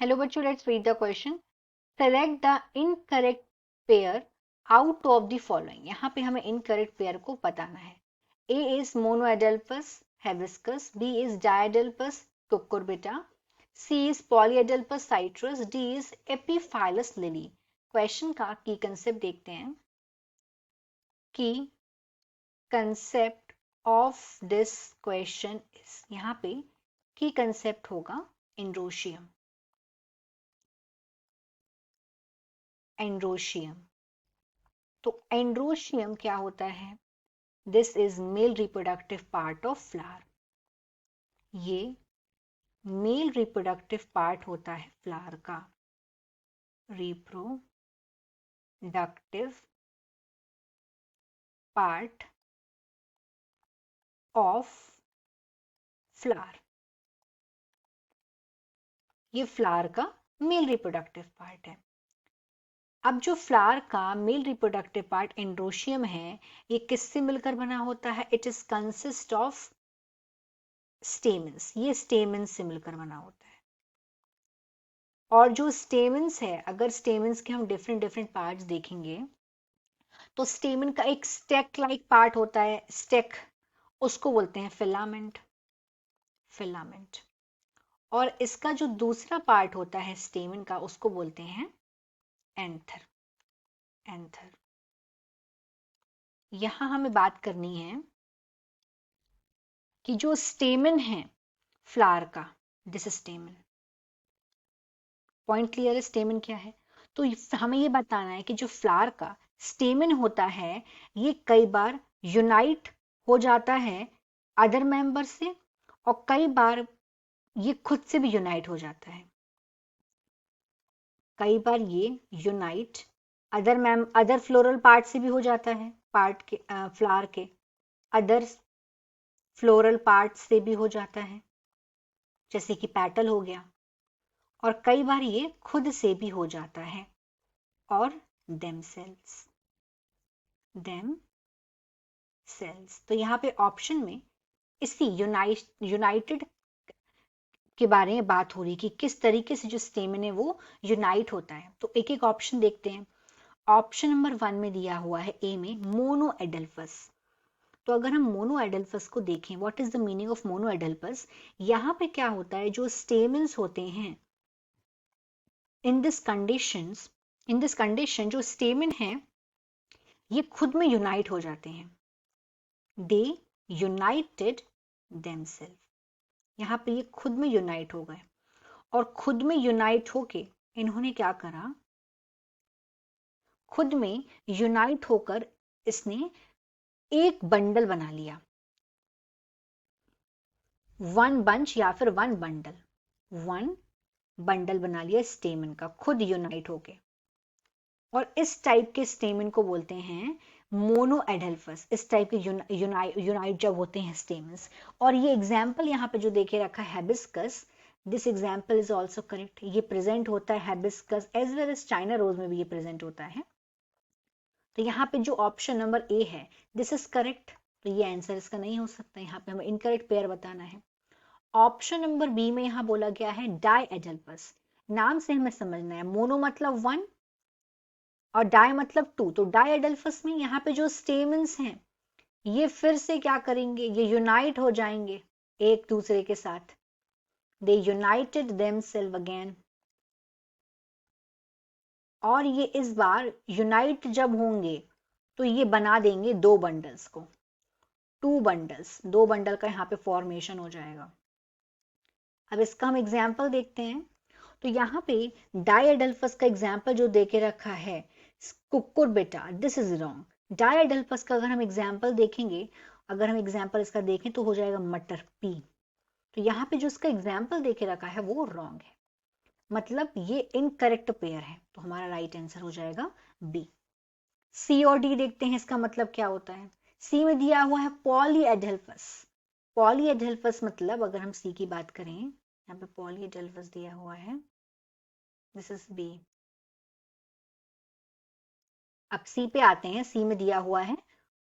Hello बच्चों, let's read the question. Select the incorrect pair out of the following. यहाँ पे हमें incorrect pair को बताना है. A is monoadelphus hibiscus, B is diadelphus cucurbita, C is polyadelphus citrus, D is epiphyllus lily. Question का की concept देखते हैं. की concept of this question is, यहाँ पे की concept होगा androecium. एंड्रोशियम. तो एंड्रोशियम क्या होता है? This is male reproductive part of flower. ये मेल रिप्रोडक्टिव पार्ट होता है फ्लावर का. Reproductive part of flower. ये फ्लावर का मेल रिप्रोडक्टिव पार्ट है. अब जो फ्लावर का मेल रिप्रोडक्टिव पार्ट एंड्रोशियम है, ये किससे मिलकर बना होता है? It is consist of stamens. ये स्टेमन्स से मिलकर बना होता है. और जो स्टेमन्स है, अगर स्टेमन्स के हम डिफरेंट डिफरेंट पार्ट्स देखेंगे तो स्टेमन का एक स्टेक लाइक पार्ट होता है, स्टेक, उसको बोलते हैं फिलामेंट. फिलामेंट. और इसका जो दूसरा पार्ट होता है स्टेमन का, उसको बोलते हैं एंथर. एंथर. यहां हमें बात करनी है कि जो स्टेमन है फ्लावर का, दिस स्टेमन. पॉइंट क्लियर है? स्टेमन क्या है? तो हमें ये बताना है कि जो फ्लावर का स्टेमन होता है, ये कई बार यूनाइट हो जाता है अदर मेंबर से, और कई बार ये खुद से भी यूनाइट हो जाता है. कई बार ये यूनाइट अदर फ्लोरल पार्ट से भी हो जाता है, पार्ट के फ्लावर के अदर फ्लोरल पार्ट से भी हो जाता है, जैसे कि पेटल हो गया. और कई बार ये खुद से भी हो जाता है. और themselves. तो यहाँ पे ऑप्शन में इसी यूनाइटेड के बारे में बात हो रही कि किस तरीके से जो स्टेमन है वो यूनाइट होता है. तो एक एक ऑप्शन देखते हैं. ऑप्शन नंबर 1 में दिया हुआ है ए में मोनोएडल्फस. तो अगर हम मोनोएडल्फस को देखें, what is the meaning of monoadelphous? यहाँ पे क्या होता है, जो स्टेमन्स होते हैं, इन दिस कंडीशन जो स्टेमन है ये खुद में यूनाइट हो जाते हैं. दे यूनाइटेड देमसेल्फ. यहाँ पे ये खुद में यूनाइट हो गए, और खुद में यूनाइट होके इन्होंने क्या करा, खुद में यूनाइट होकर इसने एक बंडल बना लिया. वन बंच या फिर वन बंडल बना लिया स्टेमन का, खुद यूनाइट होके. और इस टाइप के स्टेमन को बोलते हैं मोनोएडल्फस. इस टाइप के यूनाइट जब होते हैं स्टेमन्स. और ये एग्जाम्पल यहाँ पे जो देखे रखा है hibiscus, this example is also correct. ये प्रेजेंट होता है hibiscus as well as China rose में भी ये प्रेजेंट होता है. तो यहाँ पे जो ऑप्शन नंबर ए है, दिस इज करेक्ट. तो ये आंसर इसका नहीं हो सकता. यहाँ पे हमें इनकरेक्ट पेयर बताना है. ऑप्शन नंबर बी में यहाँ बोला गया है डायएडल्फस. नाम से हमें समझना है, मोनो मतलब 1 और डाई मतलब 2. तो डायएडल्फस में यहाँ पे जो स्टेमन्स हैं ये फिर से क्या करेंगे, ये यूनाइट हो जाएंगे एक दूसरे के साथ. दे यूनाइटेड देमसेल्फ अगेन. और ये इस बार यूनाइट जब होंगे तो ये बना देंगे 2 बंडल्स को. 2 बंडल्स, 2 बंडल का यहाँ पे फॉर्मेशन हो जाएगा. अब इसका हम एग्जाम्पल देखते हैं. तो यहाँ पे डायएडल्फस का एग्जाम्पल जो देके रखा है कुकुरबिटा, दिस इज रॉन्ग. डायएडल्फस का अगर हम एग्जाम्पल देखेंगे, अगर हम एग्जाम्पल इसका देखें तो हो जाएगा मटर पी. तो यहाँ पे जो इसका एग्जाम्पल देके रखा है वो रॉन्ग है, मतलब ये इनकरेक्ट पेयर है. तो हमारा राइट आंसर हो जाएगा बी. सी और डी देखते हैं इसका मतलब क्या होता है. सी में दिया हुआ है पॉलीएडल्फस. पॉलीएडल्फस मतलब अगर हम सी की बात करें, यहाँ पे पॉलीएडल्फस दिया हुआ है, दिस इज बी. अब सी पे आते हैं. सी में दिया हुआ है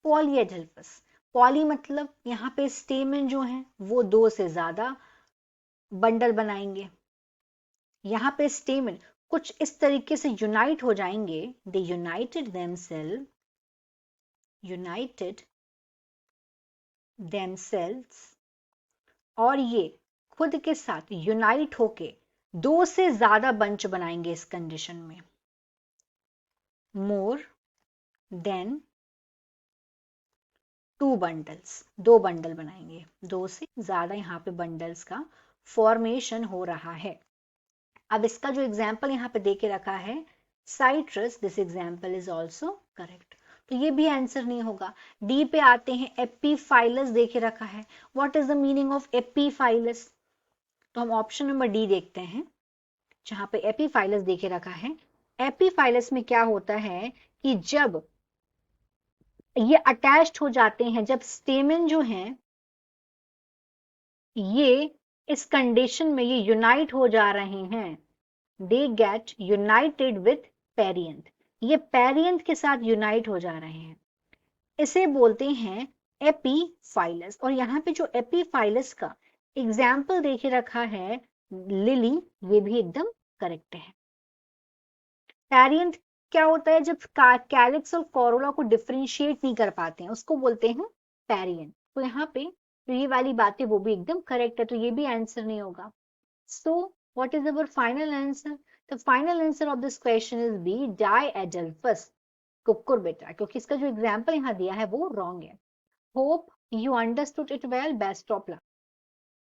पॉलीएडल्फस. पॉली मतलब यहाँ पे स्टेमन जो है वो 2 से ज्यादा बंडल बनाएंगे. यहाँ पे स्टेमन कुछ इस तरीके से यूनाइट हो जाएंगे, दे यूनाइटेड देमसेल्व्स, और ये खुद के साथ यूनाइट होके 2 से ज्यादा बंच बनाएंगे इस कंडीशन में, मोर देन 2 बंडल्स, 2 बंडल बनाएंगे, 2 से ज्यादा यहाँ पे बंडल्स का फॉर्मेशन हो रहा है। अब इसका जो एग्जाम्पल यहाँ पे दे के रखा है citrus, this example is also correct, तो ये भी आंसर नहीं होगा। डी पे आते हैं, एपीफाइलस दे के रखा है, what is the meaning of epiphyllous, तो हम ऑप्शन नंबर डी देखते हैं जहां पे एपीफाइलस दे के रखा है। एपीफाइलस में क्या होता है कि जब ये अटैच्ड हो जाते हैं, जब स्टेमन जो है ये इस कंडीशन में ये यूनाइट हो जा रहे हैं, they get United with perianth, ये पेरियंथ के साथ यूनाइट हो जा रहे हैं, इसे बोलते हैं एपीफाइलस। और यहाँ पे जो एपीफाइलस का एग्जाम्पल देखे रखा है लिली, ये भी एकदम करेक्ट है। पेरियंथ क्या होता है, जब कैलिक्स और कोरोला को डिफरेंशिएट नहीं कर पाते हैं उसको बोलते हैं पेरियंथ। तो यहाँ पे तो ये वाली बातें वो भी एकदम करेक्ट है, तो ये भी आंसर नहीं होगा। So what is our final answer, the final answer of this question is B, diadelphous Cucurbita, क्योंकि इसका जो एग्जाम्पल यहाँ दिया है वो रॉन्ग है। Hope you understood it well, best of luck.